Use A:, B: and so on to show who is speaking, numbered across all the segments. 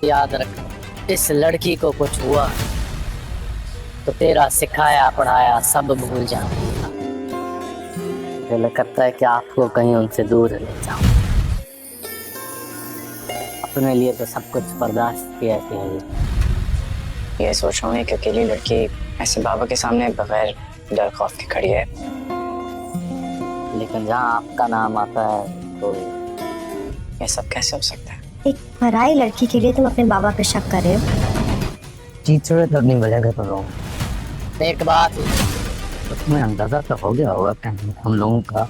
A: याद रख, इस लड़की को कुछ हुआ तो तेरा सिखाया पढ़ाया सब भूल जाऊंगा। दिल करता है कि आपको कहीं उनसे दूर ले जाऊं। अपने लिए तो सब कुछ बर्दाश्त किया है।
B: ये सोच रहा हूँ कि अकेली लड़की ऐसे बाबा के सामने बगैर डर खौफ के खड़ी है,
A: लेकिन जहाँ आपका नाम आता है तो
B: ये सब कैसे हो सकता है?
C: एक पराई लड़की के लिए तुम अपने बाबा पे शक कर रहे हो?
A: चीचड़े तो अपनी वजह कर रहा हूँ। एक बात उसमें अंदाजा तो हो गया होगा हम लोगों का।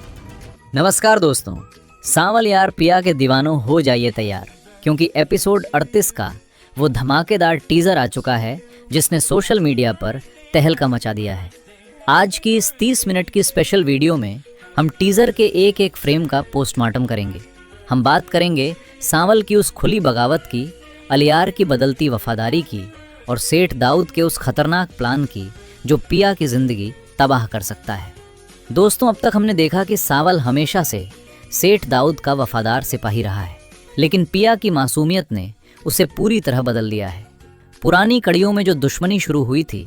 D: नमस्कार दोस्तों, सांवल यार पिया के दीवानों हो जाइए तैयार, क्योंकि एपिसोड 38 का वो धमाकेदार टीजर आ चुका है जिसने सोशल मीडिया पर तहलका मचा दिया है। आज की इस 30 मिनट की स्पेशल वीडियो में हम टीजर के एक एक फ्रेम का पोस्टमार्टम करेंगे। हम बात करेंगे सांवल की उस खुली बगावत की, अलियार की बदलती वफादारी की और सेठ दाऊद के उस खतरनाक प्लान की जो पिया की जिंदगी तबाह कर सकता है। दोस्तों, अब तक हमने देखा कि सांवल हमेशा से सेठ दाऊद का वफादार सिपाही रहा है, लेकिन पिया की मासूमियत ने उसे पूरी तरह बदल दिया है। पुरानी कड़ियों में जो दुश्मनी शुरू हुई थी,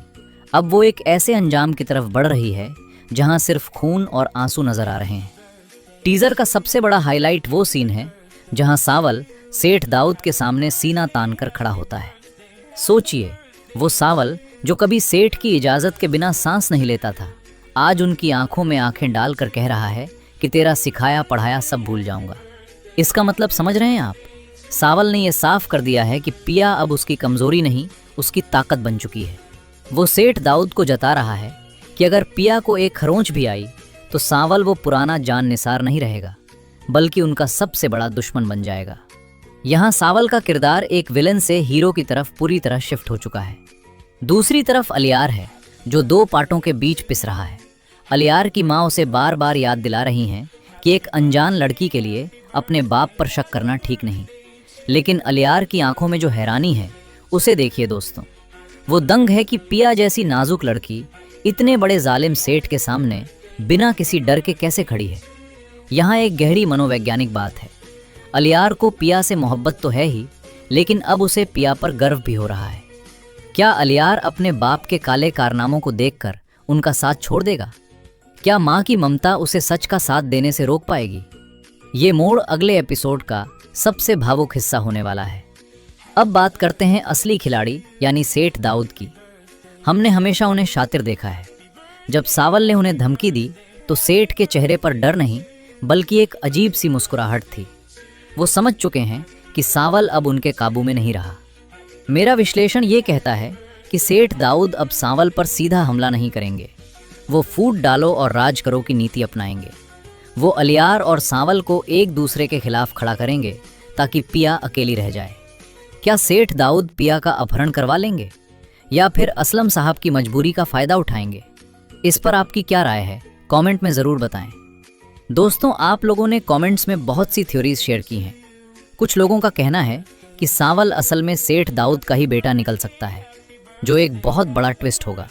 D: अब वो एक ऐसे अंजाम की तरफ बढ़ रही है जहां सिर्फ खून और आंसू नजर आ रहे हैं। टीजर का सबसे बड़ा हाईलाइट वो सीन है जहां सांवल सेठ दाऊद के सामने सीना तान कर खड़ा होता है। सोचिए, वो सांवल जो कभी सेठ की इजाजत के बिना सांस नहीं लेता था, आज उनकी आंखों में आंखें डालकर कह रहा है कि तेरा सिखाया पढ़ाया सब भूल जाऊंगा। इसका मतलब समझ रहे हैं आप? सांवल ने यह साफ कर दिया है कि पिया अब उसकी कमजोरी नहीं, उसकी ताकत बन चुकी है। वो सेठ दाऊद को जता रहा है कि अगर पिया को एक खरोंच भी आई तो सांवल वो पुराना जान निसार नहीं रहेगा, बल्कि उनका सबसे बड़ा दुश्मन बन जाएगा। यहाँ सांवल का किरदार एक विलेन से हीरो की तरफ पूरी तरह शिफ्ट हो चुका है। दूसरी तरफ अलियार है जो दो पार्टों के बीच पिस रहा है। अलियार की माँ उसे बार बार याद दिला रही हैं कि एक अनजान लड़की के लिए अपने बाप पर शक करना ठीक नहीं, लेकिन अलियार की आंखों में जो हैरानी है उसे देखिए दोस्तों। वो दंग है कि पिया जैसी नाजुक लड़की इतने बड़े जालिम सेठ के सामने बिना किसी डर के कैसे खड़ी है। यहाँ एक गहरी मनोवैज्ञानिक बात है। अलियार को पिया से मोहब्बत तो है ही, लेकिन अब उसे पिया पर गर्व भी हो रहा है। क्या अलियार अपने बाप के काले कारनामों को देखकर उनका साथ छोड़ देगा? क्या माँ की ममता उसे सच का साथ देने से रोक पाएगी? ये मोड़ अगले एपिसोड का सबसे भावुक हिस्सा होने वाला है। अब बात करते हैं असली खिलाड़ी यानी सेठ दाऊद की। हमने हमेशा उन्हें शातिर देखा है। जब सांवल ने उन्हें धमकी दी तो सेठ के चेहरे पर डर नहीं, बल्कि एक अजीब सी मुस्कुराहट थी। वो समझ चुके हैं कि सांवल अब उनके काबू में नहीं रहा। मेरा विश्लेषण ये कहता है कि सेठ दाऊद अब सांवल पर सीधा हमला नहीं करेंगे। वो फूट डालो और राज करो की नीति अपनाएंगे। वो अलियार और सांवल को एक दूसरे के खिलाफ खड़ा करेंगे ताकि पिया अकेली रह जाए। क्या सेठ दाऊद पिया का अपहरण करवा लेंगे या फिर असलम साहब की मजबूरी का फायदा उठाएंगे? इस पर आपकी क्या राय है? कमेंट में ज़रूर बताएं। दोस्तों, आप लोगों ने कमेंट्स में बहुत सी थ्योरीज शेयर की हैं। कुछ लोगों का कहना है कि सांवल असल में सेठ दाऊद का ही बेटा निकल सकता है, जो एक बहुत बड़ा ट्विस्ट होगा।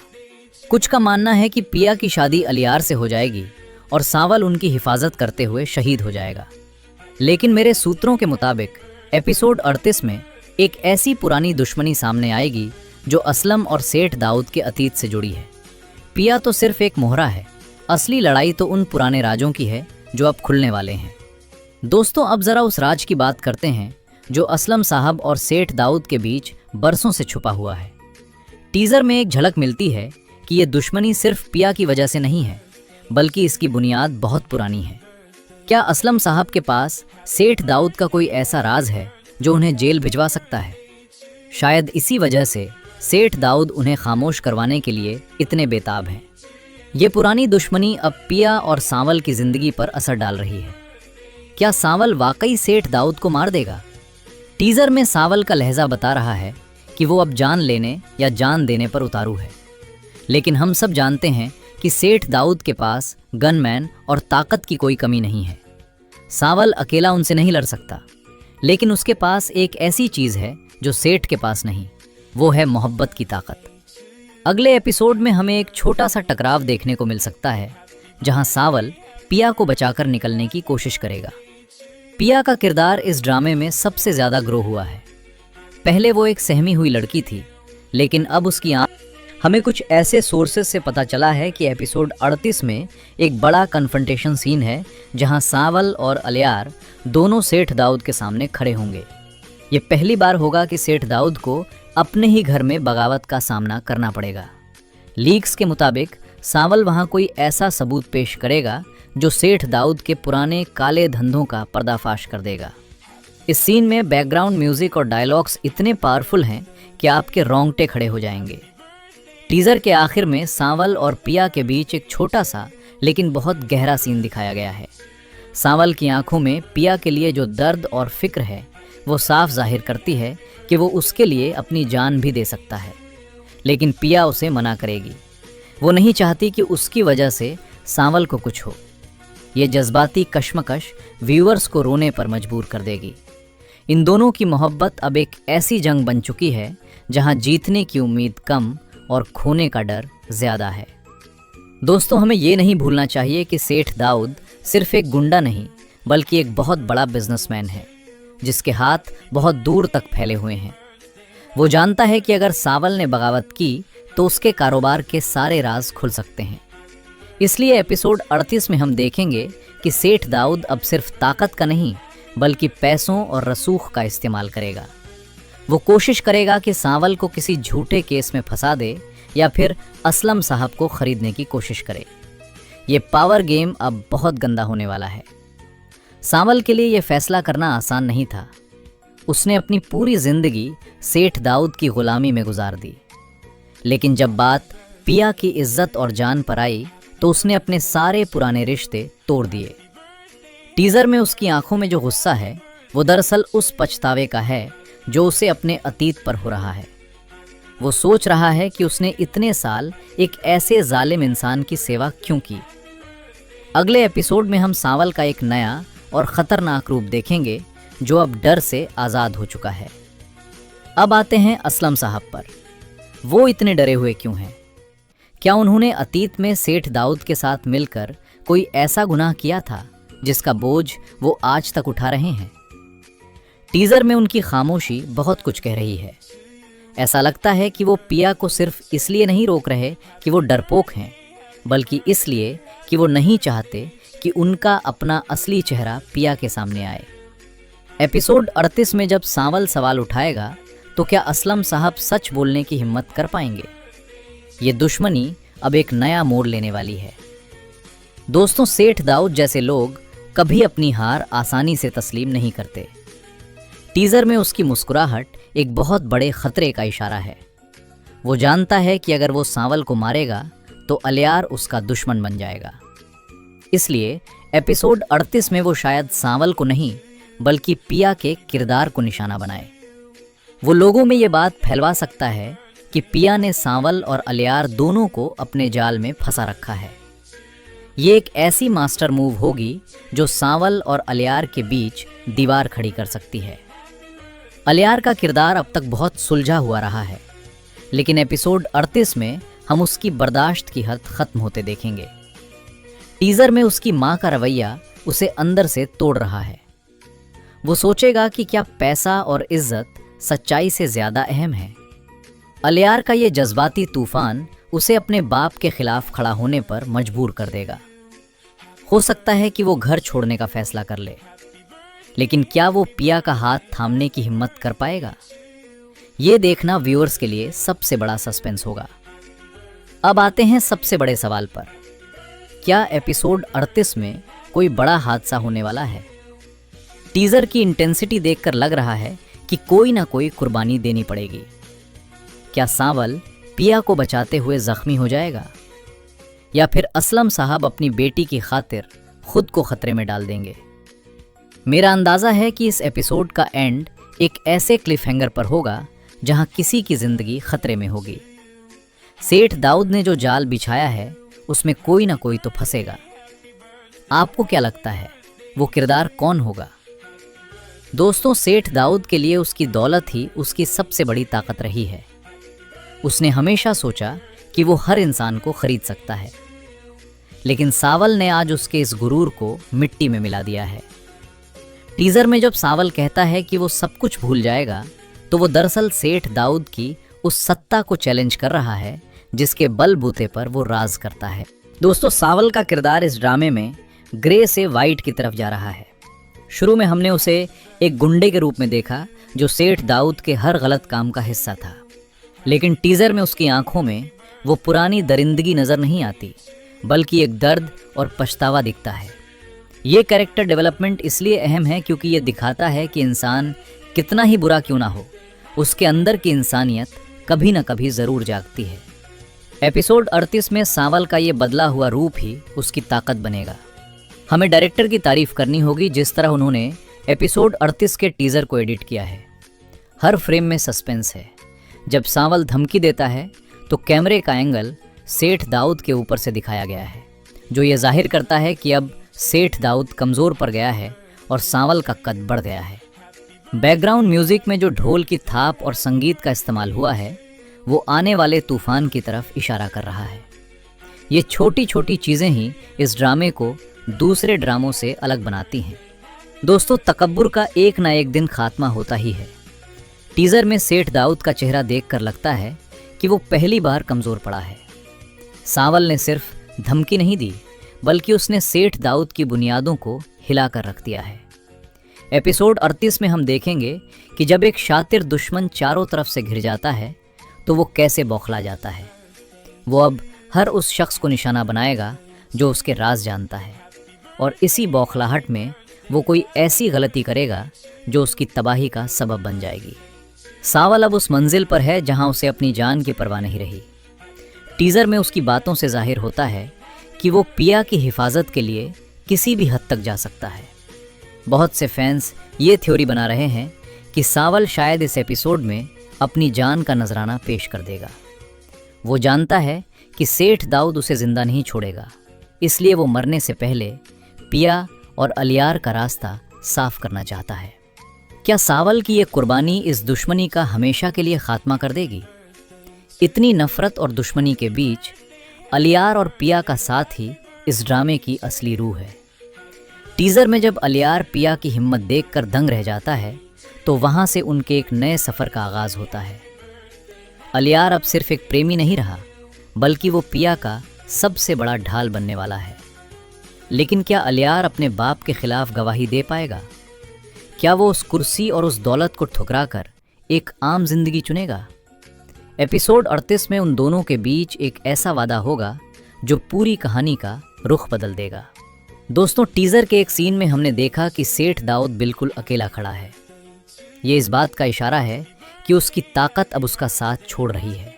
D: कुछ का मानना है कि पिया की शादी अलियार से हो जाएगी और सांवल उनकी हिफाजत करते हुए शहीद हो जाएगा। लेकिन मेरे सूत्रों के मुताबिक एपिसोड 38 में एक ऐसी पुरानी दुश्मनी सामने आएगी जो असलम और सेठ दाऊद के अतीत से जुड़ी है। पिया तो सिर्फ एक मोहरा है, असली लड़ाई तो उन पुराने राजों की है जो अब खुलने वाले हैं। दोस्तों, अब जरा उस राज की बात करते हैं जो असलम साहब और सेठ दाऊद के बीच बरसों से छुपा हुआ है। टीजर में एक झलक मिलती है कि ये दुश्मनी सिर्फ पिया की वजह से नहीं है, बल्कि इसकी बुनियाद बहुत पुरानी है। क्या असलम साहब के पास सेठ दाऊद का कोई ऐसा राज है जो उन्हें जेल भिजवा सकता है? शायद इसी वजह से सेठ दाऊद उन्हें खामोश करवाने के लिए इतने बेताब हैं। ये पुरानी दुश्मनी अब पिया और सांवल की जिंदगी पर असर डाल रही है। क्या सांवल वाकई सेठ दाऊद को मार देगा? टीजर में सांवल का लहजा बता रहा है कि वो अब जान लेने या जान देने पर उतारू है, लेकिन हम सब जानते हैं कि सेठ दाऊद के पास गनमैन और ताकत की कोई कमी नहीं है। सांवल अकेला उनसे नहीं लड़ सकता, लेकिन उसके पास एक ऐसी चीज है जो सेठ के पास नहीं, वो है मोहब्बत की ताकत। अगले एपिसोड में हमें एक छोटा सा टकराव देखने को मिल सकता है जहां सांवल पिया को बचाकर निकलने की कोशिश करेगा। पिया का किरदार इस ड्रामे में सबसे ज्यादा ग्रो हुआ है। पहले वो एक सहमी हुई लड़की थी, लेकिन अब उसकी हमें कुछ ऐसे सोर्सेस से पता चला है कि एपिसोड 38 में एक बड़ा कन्फ्रंटेशन सीन है जहां सांवल और अलियार दोनों सेठ दाऊद के सामने खड़े होंगे। ये पहली बार होगा कि सेठ दाऊद को अपने ही घर में बगावत का सामना करना पड़ेगा। लीक्स के मुताबिक सांवल वहां कोई ऐसा सबूत पेश करेगा जो सेठ दाऊद के पुराने काले धंधों का पर्दाफाश कर देगा। इस सीन में बैकग्राउंड म्यूजिक और डायलॉग्स इतने पावरफुल हैं कि आपके रोंगटे खड़े हो जाएंगे। टीजर के आखिर में सांवल और पिया के बीच एक छोटा सा लेकिन बहुत गहरा सीन दिखाया गया है। सांवल की आंखों में पिया के लिए जो दर्द और फिक्र है वो साफ जाहिर करती है कि वो उसके लिए अपनी जान भी दे सकता है, लेकिन पिया उसे मना करेगी। वो नहीं चाहती कि उसकी वजह से सांवल को कुछ हो। ये जज्बाती कश्मकश व्यूअर्स को रोने पर मजबूर कर देगी। इन दोनों की मोहब्बत अब एक ऐसी जंग बन चुकी है जहां जीतने की उम्मीद कम और खोने का डर ज्यादा है। दोस्तों, हमें ये नहीं भूलना चाहिए कि सेठ दाऊद सिर्फ एक गुंडा नहीं बल्कि एक बहुत बड़ा बिजनेसमैन है जिसके हाथ बहुत दूर तक फैले हुए हैं। वो जानता है कि अगर सांवल ने बगावत की तो उसके कारोबार के सारे राज खुल सकते हैं। इसलिए एपिसोड 38 में हम देखेंगे कि सेठ दाऊद अब सिर्फ ताकत का नहीं बल्कि पैसों और रसूख का इस्तेमाल करेगा। वो कोशिश करेगा कि सांवल को किसी झूठे केस में फंसा दे या फिर असलम साहब को खरीदने की कोशिश करे। ये पावर गेम अब बहुत गंदा होने वाला है। सांवल के लिए यह फैसला करना आसान नहीं था। उसने अपनी पूरी जिंदगी सेठ दाऊद की गुलामी में गुजार दी, लेकिन जब बात पिया की इज्जत और जान पर आई तो उसने अपने सारे पुराने रिश्ते तोड़ दिए। टीजर में उसकी आंखों में जो गुस्सा है वो दरअसल उस पछतावे का है जो उसे अपने अतीत पर हो रहा है। वो सोच रहा है कि उसने इतने साल एक ऐसे जालिम इंसान की सेवा क्यों की। अगले एपिसोड में हम सांवल का एक नया और खतरनाक रूप देखेंगे जो अब डर से आज़ाद हो चुका है। अब आते हैं असलम साहब पर। वो इतने डरे हुए क्यों हैं? क्या उन्होंने अतीत में सेठ दाऊद के साथ मिलकर कोई ऐसा गुनाह किया था जिसका बोझ वो आज तक उठा रहे हैं? टीजर में उनकी खामोशी बहुत कुछ कह रही है। ऐसा लगता है कि वो पिया को सिर्फ इसलिए नहीं रोक रहे कि वो डरपोक हैं, बल्कि इसलिए कि वो नहीं चाहते कि उनका अपना असली चेहरा पिया के सामने आए। एपिसोड 38 में जब सांवल सवाल उठाएगा तो क्या असलम साहब सच बोलने की हिम्मत कर पाएंगे? ये दुश्मनी अब एक नया मोड़ लेने वाली है। दोस्तों, सेठ दाऊद जैसे लोग कभी अपनी हार आसानी से तस्लीम नहीं करते। टीजर में उसकी मुस्कुराहट एक बहुत बड़े खतरे का इशारा है। वो जानता है कि अगर वो सांवल को मारेगा तो अलियार उसका दुश्मन बन जाएगा। इसलिए एपिसोड 38 में वो शायद सांवल को नहीं बल्कि पिया के किरदार को निशाना बनाए। वो लोगों में ये बात फैलवा सकता है कि पिया ने सांवल और अलियार दोनों को अपने जाल में फंसा रखा है। ये एक ऐसी मास्टर मूव होगी जो सांवल और अलियार के बीच दीवार खड़ी कर सकती है। अलियार का किरदार अब तक बहुत सुलझा हुआ रहा है, लेकिन एपिसोड 38 में हम उसकी बर्दाश्त की हद खत्म होते देखेंगे। टीजर में उसकी माँ का रवैया उसे अंदर से तोड़ रहा है। वो सोचेगा कि क्या पैसा और इज्जत सच्चाई से ज्यादा अहम है। अलियार का ये जज्बाती तूफान उसे अपने बाप के खिलाफ खड़ा होने पर मजबूर कर देगा। हो सकता है कि वो घर छोड़ने का फैसला कर ले, लेकिन क्या वो पिया का हाथ थामने की हिम्मत कर पाएगा? ये देखना व्यूअर्स के लिए सबसे बड़ा सस्पेंस होगा। अब आते हैं सबसे बड़े सवाल पर। क्या एपिसोड 38 में कोई बड़ा हादसा होने वाला है? टीजर की इंटेंसिटी देखकर लग रहा है कि कोई ना कोई कुर्बानी देनी पड़ेगी। क्या सांवल पिया को बचाते हुए जख्मी हो जाएगा, या फिर असलम साहब अपनी बेटी की खातिर खुद को खतरे में डाल देंगे? मेरा अंदाजा है कि इस एपिसोड का एंड एक ऐसे क्लिफहैंगर पर होगा जहां किसी की जिंदगी खतरे में होगी। सेठ दाऊद ने जो जाल बिछाया है उसमें कोई ना कोई तो फंसेगा। आपको क्या लगता है वो किरदार कौन होगा? दोस्तों, सेठ दाऊद के लिए उसकी दौलत ही उसकी सबसे बड़ी ताकत रही है। उसने हमेशा सोचा कि वो हर इंसान को खरीद सकता है, लेकिन सांवल ने आज उसके इस गुरूर को मिट्टी में मिला दिया है। टीजर में जब सांवल कहता है कि वो सब कुछ भूल जाएगा तो वो दरअसल सेठ दाऊद की उस सत्ता को चैलेंज कर रहा है जिसके बलबूते पर वो राज करता है। दोस्तों, सावल का किरदार इस ड्रामे में ग्रे से वाइट की तरफ जा रहा है। शुरू में हमने उसे एक गुंडे के रूप में देखा जो सेठ दाऊद के हर गलत काम का हिस्सा था, लेकिन टीजर में उसकी आंखों में वो पुरानी दरिंदगी नजर नहीं आती, बल्कि एक दर्द और पछतावा दिखता है। ये कैरेक्टर डेवलपमेंट इसलिए अहम है क्योंकि ये दिखाता है कि इंसान कितना ही बुरा क्यों ना हो, उसके अंदर की इंसानियत कभी ना कभी जरूर जागती है। एपिसोड 38 में सांवल का ये बदला हुआ रूप ही उसकी ताकत बनेगा। हमें डायरेक्टर की तारीफ करनी होगी जिस तरह उन्होंने एपिसोड 38 के टीजर को एडिट किया है। हर फ्रेम में सस्पेंस है। जब सांवल धमकी देता है तो कैमरे का एंगल सेठ दाऊद के ऊपर से दिखाया गया है, जो ये जाहिर करता है कि अब सेठ दाऊद कमज़ोर पड़ गया है और सांवल का कद बढ़ गया है। बैकग्राउंड म्यूजिक में जो ढोल की थाप और संगीत का इस्तेमाल हुआ है वो आने वाले तूफान की तरफ इशारा कर रहा है। ये छोटी छोटी चीज़ें ही इस ड्रामे को दूसरे ड्रामों से अलग बनाती हैं। दोस्तों, तकब्बुर का एक ना एक दिन खात्मा होता ही है। टीजर में सेठ दाऊद का चेहरा देखकर लगता है कि वो पहली बार कमज़ोर पड़ा है। सांवल ने सिर्फ धमकी नहीं दी, बल्कि उसने सेठ दाऊद की बुनियादों को हिला कर रख दिया है। एपिसोड 38 में हम देखेंगे कि जब एक शातिर दुश्मन चारों तरफ से घिर जाता है तो वो कैसे बौखला जाता है। वो अब हर उस शख्स को निशाना बनाएगा जो उसके राज जानता है, और इसी बौखलाहट में वो कोई ऐसी गलती करेगा जो उसकी तबाही का सबब बन जाएगी। सांवल अब उस मंजिल पर है जहां उसे अपनी जान की परवाह नहीं रही। टीजर में उसकी बातों से जाहिर होता है कि वो पिया की हिफाजत के लिए किसी भी हद तक जा सकता है। बहुत से फैंस ये थ्योरी बना रहे हैं कि सांवल शायद इस एपिसोड में अपनी जान का नजराना पेश कर देगा। वो जानता है कि सेठ दाऊद उसे जिंदा नहीं छोड़ेगा, इसलिए वो मरने से पहले पिया और अलियार का रास्ता साफ करना चाहता है। क्या सांवल की ये कुर्बानी इस दुश्मनी का हमेशा के लिए खात्मा कर देगी? इतनी नफरत और दुश्मनी के बीच अलियार और पिया का साथ ही इस ड्रामे की असली रूह है। टीजर में जब अलियार पिया की हिम्मत देखकर दंग रह जाता है तो वहां से उनके एक नए सफर का आगाज होता है। अलियार अब सिर्फ एक प्रेमी नहीं रहा, बल्कि वो पिया का सबसे बड़ा ढाल बनने वाला है। लेकिन क्या अलियार अपने बाप के खिलाफ गवाही दे पाएगा? क्या वो उस कुर्सी और उस दौलत को ठुकराकर एक आम जिंदगी चुनेगा? एपिसोड 38 में उन दोनों के बीच एक ऐसा वादा होगा जो पूरी कहानी का रुख बदल देगा। दोस्तों, टीजर के एक सीन में हमने देखा कि सेठ दाऊद बिल्कुल अकेला खड़ा है। ये इस बात का इशारा है कि उसकी ताकत अब उसका साथ छोड़ रही है।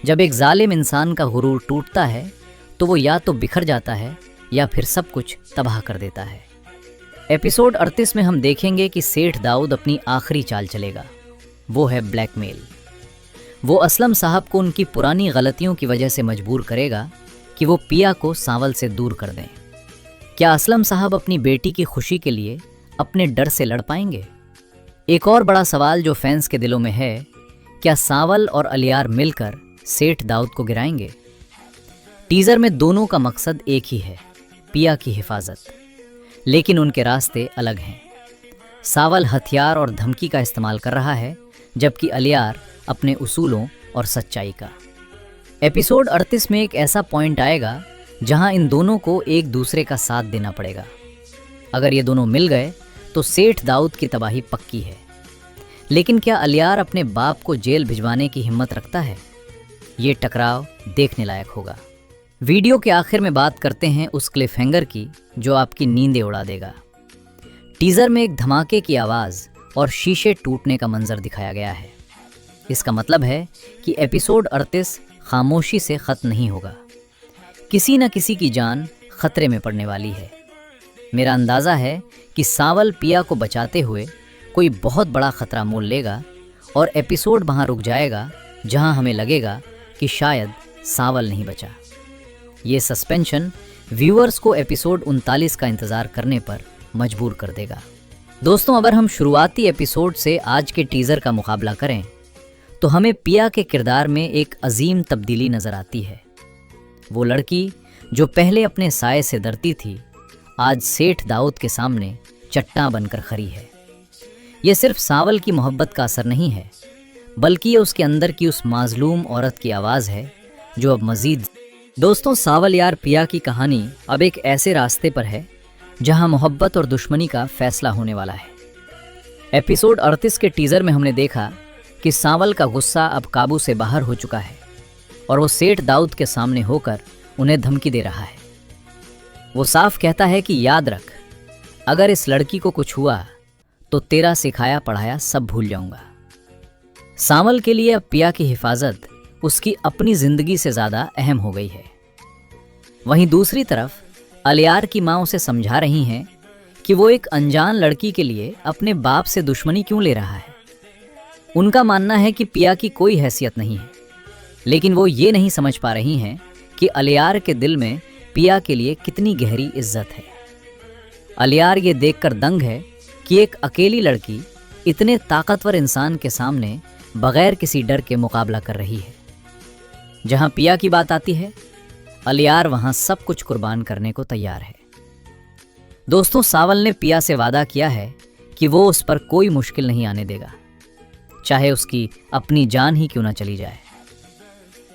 D: जब एक जालिम इंसान का गुरूर टूटता है तो वो या तो बिखर जाता है या फिर सब कुछ तबाह कर देता है। एपिसोड 38 में हम देखेंगे कि सेठ दाऊद अपनी आखिरी चाल चलेगा, वो है ब्लैकमेल। वो असलम साहब को उनकी पुरानी गलतियों की वजह से मजबूर करेगा कि वो पिया को सांवल से दूर कर दें। क्या असलम साहब अपनी बेटी की खुशी के लिए अपने डर से लड़ पाएंगे? एक और बड़ा सवाल जो फैंस के दिलों में है, क्या सांवल और अलियार मिलकर सेठ दाऊद को गिराएंगे? टीजर में दोनों का मकसद एक ही है, पिया की हिफाजत, लेकिन उनके रास्ते अलग हैं। सांवल हथियार और धमकी का इस्तेमाल कर रहा है, जबकि अलियार अपने उसूलों और सच्चाई का। एपिसोड 38 में एक ऐसा पॉइंट आएगा जहां इन दोनों को एक दूसरे का साथ देना पड़ेगा। अगर ये दोनों मिल गए तो सेठ दाऊद की तबाही पक्की है। लेकिन क्या अलियार अपने बाप को जेल भिजवाने की हिम्मत रखता है? ये टकराव देखने लायक होगा। वीडियो के आखिर में बात करते हैं उस क्लिफहैंगर की जो आपकी नींदें उड़ा देगा। टीजर में एक धमाके की आवाज़ और शीशे टूटने का मंजर दिखाया गया है। इसका मतलब है कि एपिसोड 38 खामोशी से ख़त्म नहीं होगा। किसी न किसी की जान खतरे में पड़ने वाली है। मेरा अंदाज़ा है कि सांवल पिया को बचाते हुए कोई बहुत बड़ा खतरा मोल लेगा और एपिसोड वहाँ रुक जाएगा जहाँ हमें लगेगा कि शायद सांवल नहीं बचा। ये सस्पेंशन व्यूअर्स को एपिसोड 39 का इंतज़ार करने पर मजबूर कर देगा। दोस्तों, अगर हम शुरुआती एपिसोड से आज के टीज़र का मुकाबला करें तो हमें पिया के किरदार में एक अजीम तब्दीली नज़र आती है। वो लड़की जो पहले अपने साये से डरती थी, आज सेठ दाऊद के सामने चट्टान बनकर खड़ी है। ये सिर्फ सावल की मोहब्बत का असर नहीं है, बल्कि ये उसके अंदर की उस माजलूम औरत की आवाज़ है जो अब मजीद। दोस्तों, सावल यार पिया की कहानी अब एक ऐसे रास्ते पर है जहां मोहब्बत और दुश्मनी का फैसला होने वाला है। एपिसोड 38 के टीज़र में हमने देखा कि सावल का गुस्सा अब काबू से बाहर हो चुका है और वो सेठ दाऊद के सामने होकर उन्हें धमकी दे रहा है। वो साफ कहता है कि याद रख, अगर इस लड़की को कुछ हुआ तो तेरा सिखाया पढ़ाया सब भूल जाऊंगा। सावल के लिए अब पिया की हिफाजत उसकी अपनी जिंदगी से ज़्यादा अहम हो गई है। वहीं दूसरी तरफ अलियार की माँ उसे समझा रही हैं कि वो एक अनजान लड़की के लिए अपने बाप से दुश्मनी क्यों ले रहा है। उनका मानना है कि पिया की कोई हैसियत नहीं है, लेकिन वो ये नहीं समझ पा रही हैं कि अलियार के दिल में पिया के लिए कितनी गहरी इज्जत है। अलियार ये देखकर दंग है कि एक अकेली लड़की इतने ताकतवर इंसान के सामने बगैर किसी डर के मुकाबला कर रही है। जहां पिया की बात आती है, अलियार वहां सब कुछ कुर्बान करने को तैयार है। दोस्तों, सावल ने पिया से वादा किया है कि वो उस पर कोई मुश्किल नहीं आने देगा, चाहे उसकी अपनी जान ही क्यों ना चली जाए।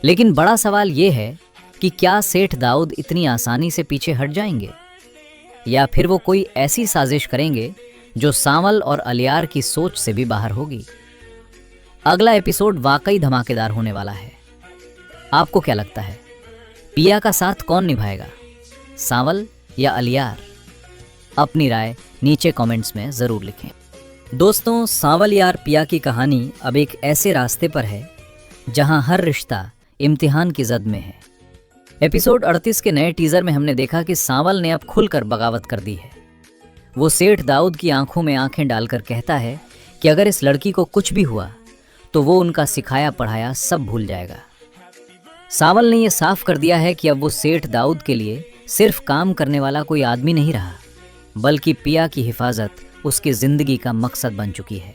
D: लेकिन बड़ा सवाल ये है कि क्या सेठ दाऊद इतनी आसानी से पीछे हट जाएंगे, या फिर वो कोई ऐसी साजिश करेंगे जो सावल और अलियार की सोच से भी बाहर होगी। अगला एपिसोड वाकई धमाकेदार होने वाला है। आपको क्या लगता है, पिया का साथ कौन निभाएगा, सावल या अलियार? अपनी राय नीचे कमेंट्स में ज़रूर लिखें। दोस्तों, सावल यार पिया की कहानी अब एक ऐसे रास्ते पर है जहां हर रिश्ता इम्तिहान की जद में है। एपिसोड 38 के नए टीज़र में हमने देखा कि सावल ने अब खुलकर बगावत कर दी है। वो सेठ दाऊद की आंखों में आंखें डालकर कहता है कि अगर इस लड़की को कुछ भी हुआ तो वो उनका सिखाया पढ़ाया सब भूल जाएगा। सावल ने यह साफ कर दिया है कि अब वो सेठ दाऊद के लिए सिर्फ काम करने वाला कोई आदमी नहीं रहा, बल्कि पिया की हिफाजत उसकी ज़िंदगी का मकसद बन चुकी है।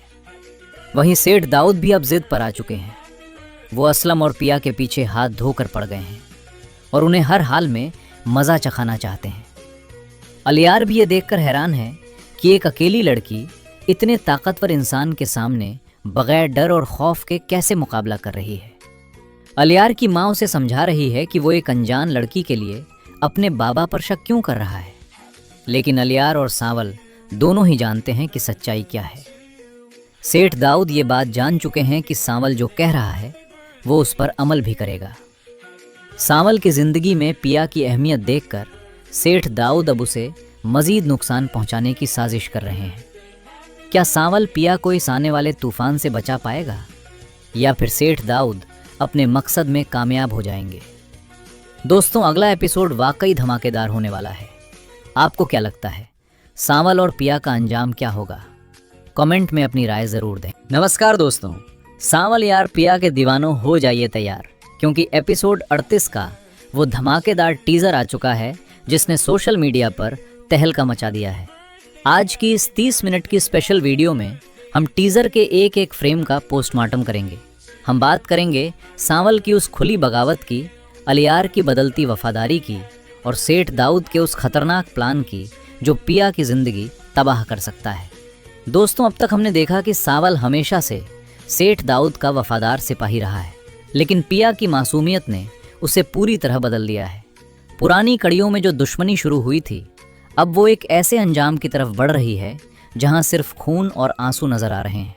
D: वहीं सेठ दाऊद भी अब जिद पर आ चुके हैं। वो असलम और पिया के पीछे हाथ धोकर पड़ गए हैं और उन्हें हर हाल में मज़ा चखाना चाहते हैं। अलियार भी ये देखकर हैरान है कि एक अकेली लड़की इतने ताकतवर इंसान के सामने बगैर डर और खौफ के कैसे मुकाबला कर रही है। अलियार की माँ उसे समझा रही है कि वो एक अनजान लड़की के लिए अपने बाबा पर शक क्यों कर रहा है, लेकिन अलियार और सावल दोनों ही जानते हैं कि सच्चाई क्या है। सेठ दाऊद ये बात जान चुके हैं कि सावल जो कह रहा है वो उस पर अमल भी करेगा। सावल की ज़िंदगी में पिया की अहमियत देखकर सेठ दाऊद अब उसे मज़ीद नुकसान पहुंचाने की साजिश कर रहे हैं। क्या सावल पिया को इस आने वाले तूफान से बचा पाएगा, या फिर सेठ दाऊद अपने मकसद में कामयाब हो जाएंगे? दोस्तों, अगला एपिसोड वाकई धमाकेदार होने वाला है। आपको क्या लगता है, सावल और पिया का अंजाम क्या होगा? कमेंट में अपनी राय ज़रूर दें। नमस्कार दोस्तों, सावल यार पिया के दीवानों हो जाइए तैयार, क्योंकि एपिसोड 38 का वो धमाकेदार टीज़र आ चुका है जिसने सोशल मीडिया पर तहलका मचा दिया है। आज की इस 30 मिनट की स्पेशल वीडियो में हम टीज़र के एक एक फ्रेम का पोस्टमार्टम करेंगे। हम बात करेंगे सावल की उस खुली बगावत की, अलियार की बदलती वफादारी की और सेठ दाऊद के उस खतरनाक प्लान की जो पिया की ज़िंदगी तबाह कर सकता है। दोस्तों, अब तक हमने देखा कि सावल हमेशा से सेठ दाऊद का वफादार सिपाही रहा है, लेकिन पिया की मासूमियत ने उसे पूरी तरह बदल दिया है। पुरानी कड़ियों में जो दुश्मनी शुरू हुई थी, अब वो एक ऐसे अंजाम की तरफ बढ़ रही है जहां सिर्फ खून और आंसू नजर आ रहे हैं।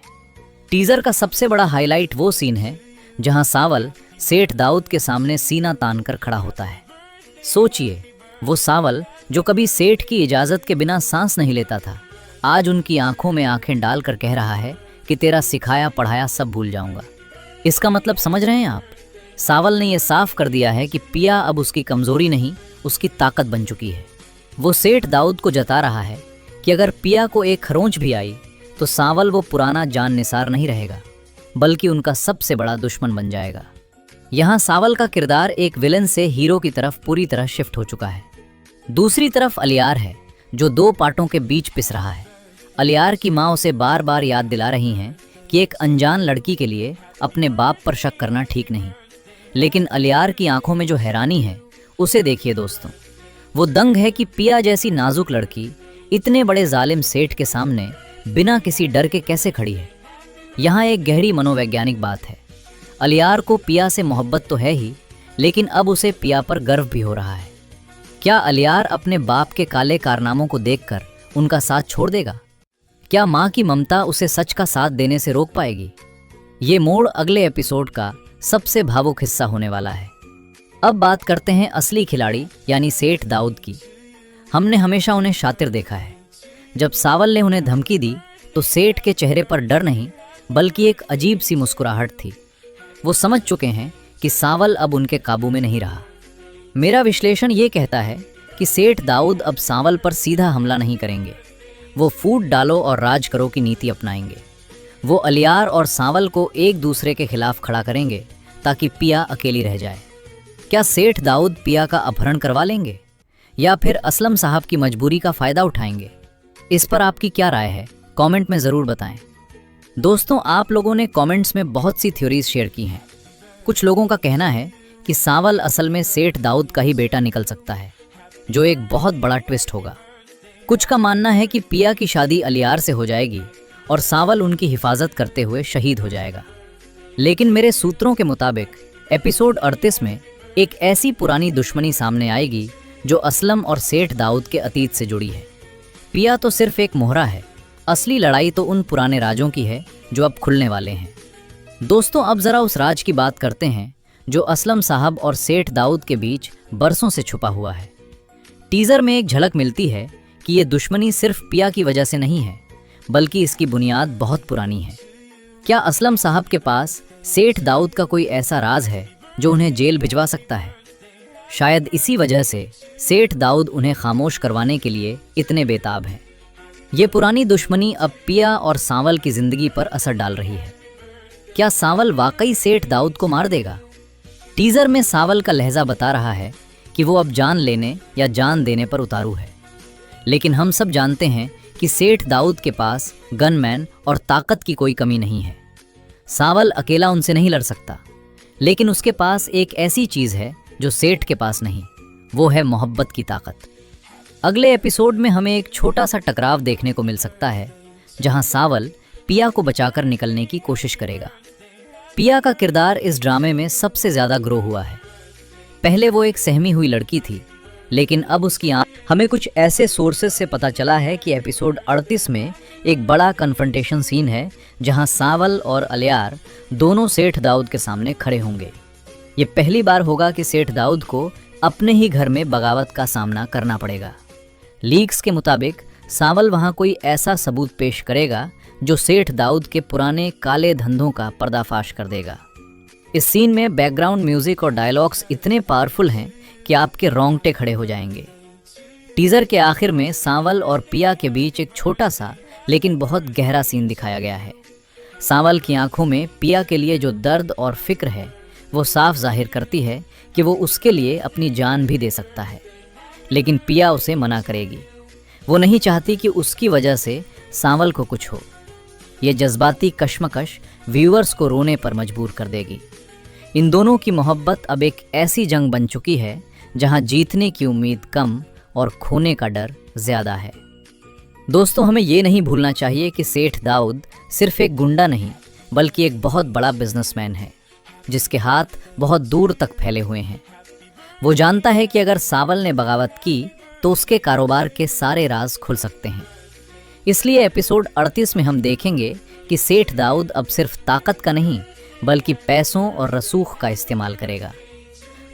D: टीज़र का सबसे बड़ा हाईलाइट वो सीन है जहां सावल सेठ दाऊद के सामने सीना तान कर खड़ा होता है। सोचिए, वो सावल जो कभी सेठ की इजाज़त के बिना सांस नहीं लेता था, आज उनकी आंखों में आंखें डालकर कह रहा है कि तेरा सिखाया पढ़ाया सब भूल जाऊंगा। इसका मतलब समझ रहे हैं आप? सावल ने यह साफ कर दिया है कि पिया अब उसकी कमज़ोरी नहीं, उसकी ताकत बन चुकी है। वो सेठ दाऊद को जता रहा है कि अगर पिया को एक खरोंच भी आई तो सावल वो पुराना जान निसार नहीं रहेगा, बल्कि उनका सबसे बड़ा दुश्मन बन जाएगा। यहाँ सावल का किरदार एक विलन से हीरो की तरफ पूरी तरह शिफ्ट हो चुका है। दूसरी तरफ अलियार है जो दो पार्टों के बीच पिस रहा है। अलियार की माँ उसे बार बार याद दिला रही हैं कि एक अनजान लड़की के लिए अपने बाप पर शक करना ठीक नहीं, लेकिन अलियार की आंखों में जो हैरानी है उसे देखिए दोस्तों। वो दंग है कि पिया जैसी नाजुक लड़की इतने बड़े जालिम सेठ के सामने बिना किसी डर के कैसे खड़ी है। यहाँ एक गहरी मनोवैज्ञानिक बात है। अलियार को पिया से मोहब्बत तो है ही, लेकिन अब उसे पिया पर गर्व भी हो रहा है। क्या अलियार अपने बाप के काले कारनामों को देखकर उनका साथ छोड़ देगा? क्या माँ की ममता उसे सच का साथ देने से रोक पाएगी? ये मोड़ अगले एपिसोड का सबसे भावुक हिस्सा होने वाला है। अब बात करते हैं असली खिलाड़ी यानी सेठ दाऊद की। हमने हमेशा उन्हें शातिर देखा है। जब सावल ने उन्हें धमकी दी तो सेठ के चेहरे पर डर नहीं बल्कि एक अजीब सी मुस्कुराहट थी। वो समझ चुके हैं कि सावल अब उनके काबू में नहीं रहा। मेरा विश्लेषण ये कहता है कि सेठ दाऊद अब सावल पर सीधा हमला नहीं करेंगे। वो फूट डालो और राज करो की नीति अपनाएंगे। वो अलियार और सावल को एक दूसरे के खिलाफ खड़ा करेंगे ताकि पिया अकेली रह जाए। क्या सेठ दाऊद पिया का अपहरण करवा लेंगे या फिर असलम साहब की मजबूरी का फायदा उठाएंगे? इस पर आपकी क्या राय है? कमेंट में ज़रूर बताएं। दोस्तों, आप लोगों ने कमेंट्स में बहुत सी थ्योरीज शेयर की हैं। कुछ लोगों का कहना है कि सावल असल में सेठ दाऊद का ही बेटा निकल सकता है, जो एक बहुत बड़ा ट्विस्ट होगा। कुछ का मानना है कि पिया की शादी अलियार से हो जाएगी और सावल उनकी हिफाजत करते हुए शहीद हो जाएगा। लेकिन मेरे सूत्रों के मुताबिक एपिसोड 38 में एक ऐसी पुरानी दुश्मनी सामने आएगी जो असलम और सेठ दाऊद के अतीत से जुड़ी है। पिया तो सिर्फ एक मोहरा है, असली लड़ाई तो उन पुराने राजों की है जो अब खुलने वाले हैं। दोस्तों, अब ज़रा उस राज की बात करते हैं जो असलम साहब और सेठ दाऊद के बीच बरसों से छुपा हुआ है। टीज़र में एक झलक मिलती है कि ये दुश्मनी सिर्फ पिया की वजह से नहीं है, बल्कि इसकी बुनियाद बहुत पुरानी है। क्या असलम साहब के पास सेठ दाऊद का कोई ऐसा राज है जो उन्हें जेल भिजवा सकता है? शायद इसी वजह से सेठ दाऊद उन्हें खामोश करवाने के लिए इतने बेताब हैं। ये पुरानी दुश्मनी अब पिया और सावल की जिंदगी पर असर डाल रही है। क्या सावल वाकई सेठ दाऊद को मार देगा? टीजर में सावल का लहजा बता रहा है कि वो अब जान लेने या जान देने पर उतारू है। लेकिन हम सब जानते हैं कि सेठ दाऊद के पास गनमैन और ताकत की कोई कमी नहीं है। सावल अकेला उनसे नहीं लड़ सकता, लेकिन उसके पास एक ऐसी चीज़ है जो सेठ के पास नहीं, वो है मोहब्बत की ताकत। अगले एपिसोड में हमें एक छोटा सा टकराव देखने को मिल सकता है, जहां सावल पिया को बचाकर निकलने की कोशिश करेगा। पिया का किरदार इस ड्रामे में सबसे ज़्यादा ग्रो हुआ है। पहले वो एक सहमी हुई लड़की थी, लेकिन अब उसकी हमें कुछ ऐसे सोर्सेस से पता चला है कि एपिसोड 38 में एक बड़ा कन्फ्रंटेशन सीन है जहां सावल और अलियार दोनों सेठ दाऊद के सामने खड़े होंगे। ये पहली बार होगा कि सेठ दाऊद को अपने ही घर में बगावत का सामना करना पड़ेगा। लीक्स के मुताबिक सावल वहां कोई ऐसा सबूत पेश करेगा जो सेठ दाऊद के पुराने काले धंधों का पर्दाफाश कर देगा। इस सीन में बैकग्राउंड म्यूजिक और डायलॉग्स इतने पावरफुल हैं कि आपके रोंगटे खड़े हो जाएंगे। टीजर के आखिर में सावल और पिया के बीच एक छोटा सा लेकिन बहुत गहरा सीन दिखाया गया है। सावल की आंखों में पिया के लिए जो दर्द और फिक्र है वो साफ जाहिर करती है कि वो उसके लिए अपनी जान भी दे सकता है, लेकिन पिया उसे मना करेगी। वो नहीं चाहती कि उसकी वजह से सावल को कुछ हो। ये जज्बाती कश्मकश व्यूअर्स को रोने पर मजबूर कर देगी। इन दोनों की मोहब्बत अब एक ऐसी जंग बन चुकी है जहां जीतने की उम्मीद कम और खोने का डर ज़्यादा है। दोस्तों, हमें ये नहीं भूलना चाहिए कि सेठ दाऊद सिर्फ एक गुंडा नहीं बल्कि एक बहुत बड़ा बिजनेसमैन है जिसके हाथ बहुत दूर तक फैले हुए हैं। वो जानता है कि अगर सावल ने बगावत की तो उसके कारोबार के सारे राज खुल सकते हैं। इसलिए एपिसोड 38 में हम देखेंगे कि सेठ दाऊद अब सिर्फ ताकत का नहीं बल्कि पैसों और रसूख का इस्तेमाल करेगा।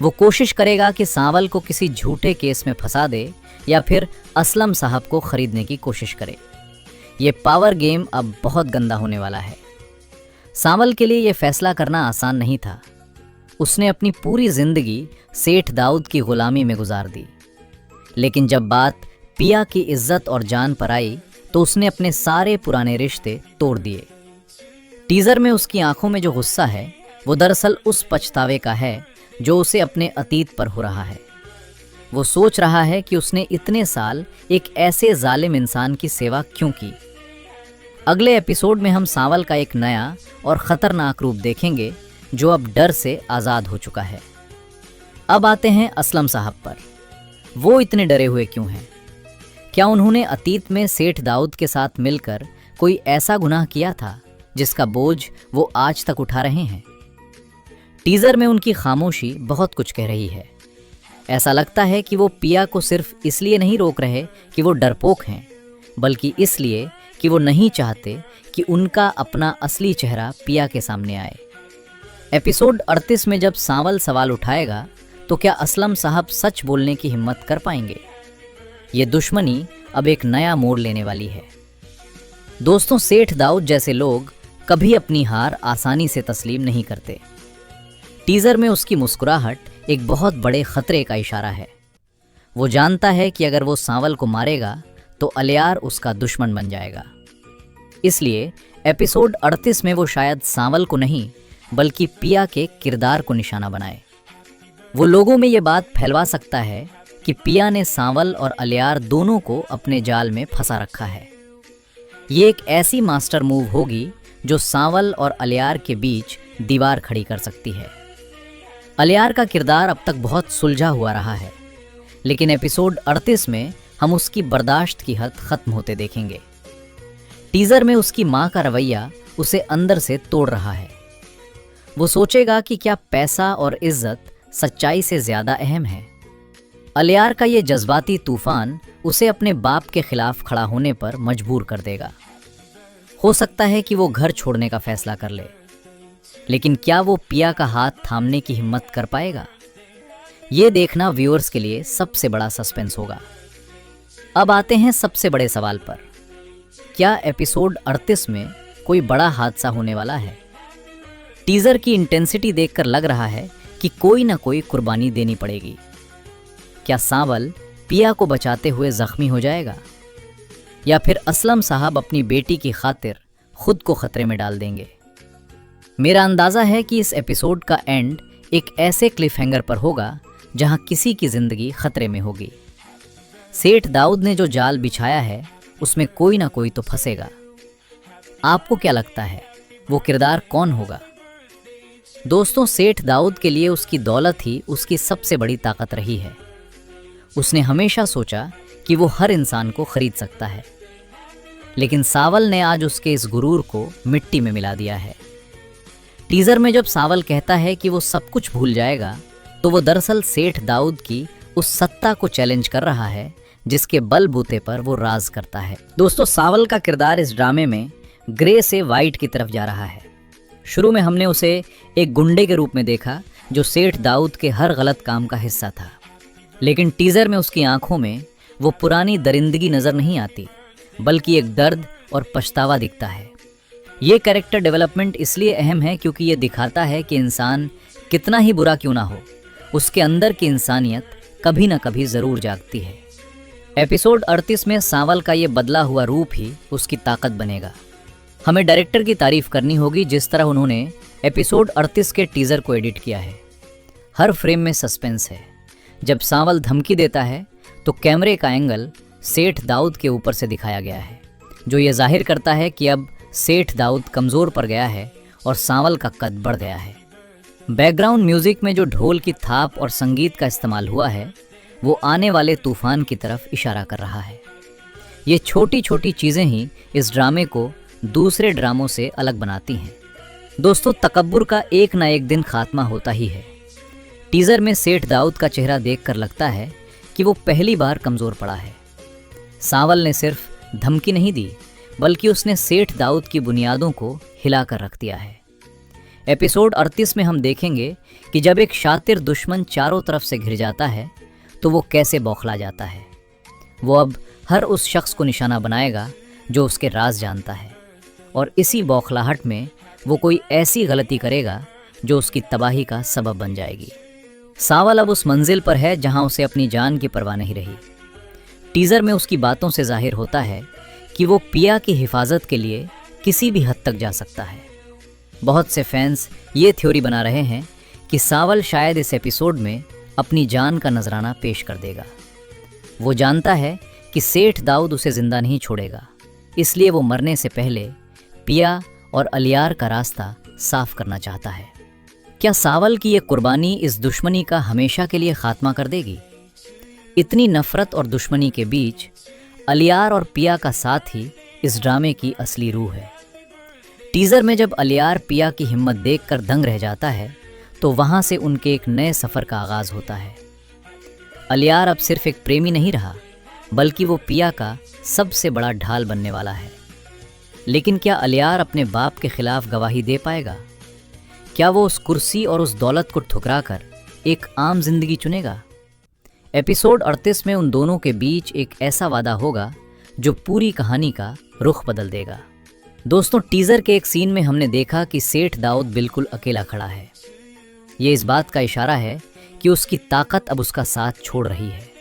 D: वो कोशिश करेगा कि सावल को किसी झूठे केस में फंसा दे या फिर असलम साहब को खरीदने की कोशिश करे। ये पावर गेम अब बहुत गंदा होने वाला है। सावल के लिए ये फैसला करना आसान नहीं था। उसने अपनी पूरी जिंदगी सेठ दाऊद की गुलामी में गुजार दी, लेकिन जब बात पिया की इज्जत और जान पर आई तो उसने अपने सारे पुराने रिश्ते तोड़ दिए। टीजर में उसकी आंखों में जो गुस्सा है वो दरअसल उस पछतावे का है जो उसे अपने अतीत पर हो रहा है। वो सोच रहा है कि उसने इतने साल एक ऐसे जालिम इंसान की सेवा क्यों की। अगले एपिसोड में हम सावल का एक नया और ख़तरनाक रूप देखेंगे जो अब डर से आज़ाद हो चुका है। अब आते हैं असलम साहब पर। वो इतने डरे हुए क्यों हैं? क्या उन्होंने अतीत में सेठ दाऊद के साथ मिलकर कोई ऐसा गुनाह किया था जिसका बोझ वो आज तक उठा रहे हैं। टीजर में उनकी खामोशी बहुत कुछ कह रही है। ऐसा लगता है कि वो पिया को सिर्फ इसलिए नहीं रोक रहे कि वो डरपोक हैं, बल्कि इसलिए कि वो नहीं चाहते कि उनका अपना असली चेहरा पिया के सामने आए। एपिसोड 38 में जब सांवल सवाल उठाएगा तो क्या असलम साहब सच बोलने की हिम्मत कर पाएंगे? ये दुश्मनी अब एक नया मोड़ लेने वाली है। दोस्तों, सेठ दाऊद जैसे लोग कभी अपनी हार आसानी से तस्लीम नहीं करते। टीजर में उसकी मुस्कुराहट एक बहुत बड़े खतरे का इशारा है। वो जानता है कि अगर वो सांवल को मारेगा तो अलियार उसका दुश्मन बन जाएगा। इसलिए एपिसोड 38 में वो शायद सांवल को नहीं बल्कि पिया के किरदार को निशाना बनाए। वो लोगों में ये बात फैलवा सकता है कि पिया ने सांवल और अलियार दोनों को अपने जाल में फंसा रखा है। ये एक ऐसी मास्टर मूव होगी जो सांवल और अलियार के बीच दीवार खड़ी कर सकती है। अलियार का किरदार अब तक बहुत सुलझा हुआ रहा है, लेकिन एपिसोड 38 में हम उसकी बर्दाश्त की हद खत्म होते देखेंगे। टीजर में उसकी माँ का रवैया उसे अंदर से तोड़ रहा है। वो सोचेगा कि क्या पैसा और इज्जत सच्चाई से ज्यादा अहम है। अलियार का ये जज्बाती तूफान उसे अपने बाप के खिलाफ खड़ा होने पर मजबूर कर देगा। हो सकता है कि वो घर छोड़ने का फैसला कर ले, लेकिन क्या वो पिया का हाथ थामने की हिम्मत कर पाएगा? ये देखना व्यूअर्स के लिए सबसे बड़ा सस्पेंस होगा। अब आते हैं सबसे बड़े सवाल पर। क्या एपिसोड 38 में कोई बड़ा हादसा होने वाला है? टीजर की इंटेंसिटी देखकर लग रहा है कि कोई ना कोई कुर्बानी देनी पड़ेगी। क्या सांवल पिया को बचाते हुए जख्मी हो जाएगा, या फिर असलम साहब अपनी बेटी की खातिर खुद को खतरे में डाल देंगे? मेरा अंदाजा है कि इस एपिसोड का एंड एक ऐसे क्लिफ हैंगर पर होगा जहां किसी की जिंदगी खतरे में होगी। सेठ दाऊद ने जो जाल बिछाया है उसमें कोई ना कोई तो फंसेगा। आपको क्या लगता है वो किरदार कौन होगा? दोस्तों, सेठ दाऊद के लिए उसकी दौलत ही उसकी सबसे बड़ी ताकत रही है। उसने हमेशा सोचा कि वो हर इंसान को खरीद सकता है, लेकिन सांवल ने आज उसके इस गुरूर को मिट्टी में मिला दिया है। टीजर में जब सांवल कहता है कि वो सब कुछ भूल जाएगा, तो वो दरअसल सेठ दाऊद की उस सत्ता को चैलेंज कर रहा है जिसके बलबूते पर वो राज करता है। दोस्तों, सांवल का किरदार इस ड्रामे में ग्रे से वाइट की तरफ जा रहा है। शुरू में हमने उसे एक गुंडे के रूप में देखा जो सेठ दाऊद के हर गलत काम का हिस्सा था, लेकिन टीजर में उसकी आंखों में वो पुरानी दरिंदगी नजर नहीं आती, बल्कि एक दर्द और पछतावा दिखता है। ये कैरेक्टर डेवलपमेंट इसलिए अहम है क्योंकि ये दिखाता है कि इंसान कितना ही बुरा क्यों ना हो, उसके अंदर की इंसानियत कभी ना कभी जरूर जागती है। एपिसोड 38 में सांवल का ये बदला हुआ रूप ही उसकी ताकत बनेगा। हमें डायरेक्टर की तारीफ करनी होगी जिस तरह उन्होंने एपिसोड 38 के टीजर को एडिट किया है। हर फ्रेम में सस्पेंस है। जब सांवल धमकी देता है तो कैमरे का एंगल सेठ दाऊद के ऊपर से दिखाया गया है, जो ये जाहिर करता है कि अब सेठ दाऊद कमज़ोर पड़ गया है और सांवल का कद बढ़ गया है। बैकग्राउंड म्यूजिक में जो ढोल की थाप और संगीत का इस्तेमाल हुआ है वो आने वाले तूफान की तरफ इशारा कर रहा है। ये छोटी छोटी चीज़ें ही इस ड्रामे को दूसरे ड्रामों से अलग बनाती हैं। दोस्तों, तकब्बुर का एक ना एक दिन खात्मा होता ही है। टीजर में सेठ दाऊद का चेहरा देखकर लगता है कि वो पहली बार कमज़ोर पड़ा है। सांवल ने सिर्फ धमकी नहीं दी, बल्कि उसने सेठ दाऊद की बुनियादों को हिला कर रख दिया है। एपिसोड 38 में हम देखेंगे कि जब एक शातिर दुश्मन चारों तरफ से घिर जाता है तो वो कैसे बौखला जाता है। वो अब हर उस शख्स को निशाना बनाएगा जो उसके राज जानता है, और इसी बौखलाहट में वो कोई ऐसी गलती करेगा जो उसकी तबाही का सबब बन जाएगी। सांवल अब उस मंजिल पर है जहां उसे अपनी जान की परवाह नहीं रही। टीजर में उसकी बातों से जाहिर होता है कि वो पिया की हिफाजत के लिए किसी भी हद तक जा सकता है। बहुत से फैंस ये थ्योरी बना रहे हैं कि सांवल शायद इस एपिसोड में अपनी जान का नजराना पेश कर देगा। वो जानता है कि सेठ दाऊद उसे जिंदा नहीं छोड़ेगा, इसलिए वो मरने से पहले पिया और अलियार का रास्ता साफ करना चाहता है। क्या सांवल की ये कुर्बानी इस दुश्मनी का हमेशा के लिए खात्मा कर देगी? इतनी नफरत और दुश्मनी के बीच अलियार और पिया का साथ ही इस ड्रामे की असली रूह है। टीजर में जब अलियार पिया की हिम्मत देखकर दंग रह जाता है तो वहां से उनके एक नए सफर का आगाज होता है। अलियार अब सिर्फ एक प्रेमी नहीं रहा, बल्कि वो पिया का सबसे बड़ा ढाल बनने वाला है। लेकिन क्या अलियार अपने बाप के खिलाफ गवाही दे पाएगा? क्या वो उस कुर्सी और उस दौलत को ठुकराकर एक आम जिंदगी चुनेगा? एपिसोड 38 में उन दोनों के बीच एक ऐसा वादा होगा जो पूरी कहानी का रुख बदल देगा। दोस्तों, टीजर के एक सीन में हमने देखा कि सेठ दाऊद बिल्कुल अकेला खड़ा है। ये इस बात का इशारा है कि उसकी ताकत अब उसका साथ छोड़ रही है।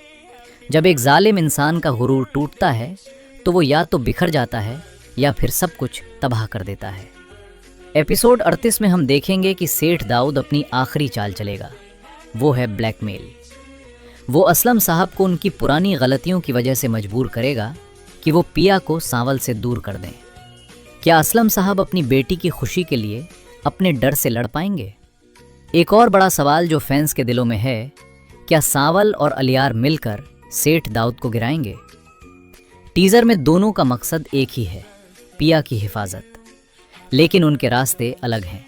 D: जब एक जालिम इंसान का गुरूर टूटता है तो वो या तो बिखर जाता है या फिर सब कुछ तबाह कर देता है। एपिसोड 38 में हम देखेंगे कि सेठ दाऊद अपनी आखिरी चाल चलेगा, वो है ब्लैकमेल। वो असलम साहब को उनकी पुरानी गलतियों की वजह से मजबूर करेगा कि वो पिया को सांवल से दूर कर दें। क्या असलम साहब अपनी बेटी की खुशी के लिए अपने डर से लड़ पाएंगे? एक और बड़ा सवाल जो फैंस के दिलों में है, क्या सांवल और अलियार मिलकर सेठ दाऊद को गिराएंगे? टीजर में दोनों का मकसद एक ही है, पिया की हिफाजत, लेकिन उनके रास्ते अलग हैं।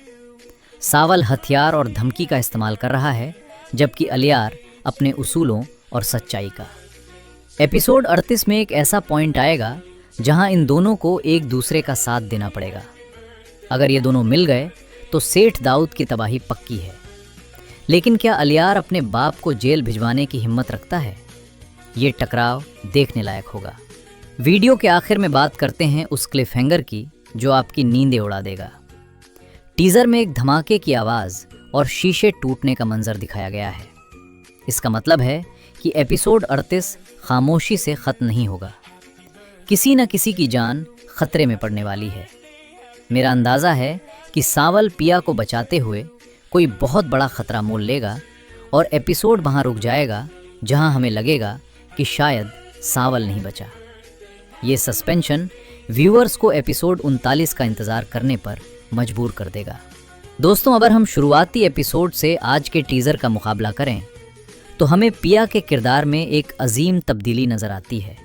D: सांवल हथियार और धमकी का इस्तेमाल कर रहा है, जबकि अलियार अपने उसूलों और सच्चाई का। एपिसोड 38 में एक ऐसा पॉइंट आएगा जहां इन दोनों को एक दूसरे का साथ देना पड़ेगा। अगर ये दोनों मिल गए तो सेठ दाऊद की तबाही पक्की है। लेकिन क्या अलियार अपने बाप को जेल भिजवाने की हिम्मत रखता है? ये टकराव देखने लायक होगा। वीडियो के आखिर में बात करते हैं उस क्लिफ हैंगर की जो आपकी नींदें उड़ा देगा। टीजर में एक धमाके की आवाज़ और शीशे टूटने का मंजर दिखाया गया है। इसका मतलब है कि एपिसोड 38 खामोशी से ख़त्म नहीं होगा। किसी न किसी की जान खतरे में पड़ने वाली है। मेरा अंदाज़ा है कि सांवल पिया को बचाते हुए कोई बहुत बड़ा खतरा मोल लेगा और एपिसोड वहाँ रुक जाएगा जहाँ हमें लगेगा कि शायद सांवल नहीं बचा। ये सस्पेंशन व्यूअर्स को एपिसोड 39 का इंतज़ार करने पर मजबूर कर देगा। दोस्तों, अगर हम शुरुआती एपिसोड से आज के टीज़र का मुकाबला करें तो हमें पिया के किरदार में एक अजीम तब्दीली नज़र आती है।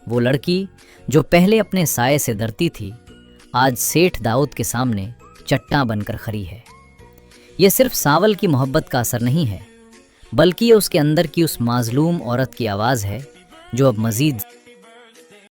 D: वो लड़की जो पहले अपने साये से डरती थी, आज सेठ दाऊद के सामने चट्टान बनकर खड़ी है। ये सिर्फ सांवल की मोहब्बत का असर नहीं है, बल्कि ये उसके अंदर की उस माजलूम औरत की आवाज़ है जो अब मज़ीद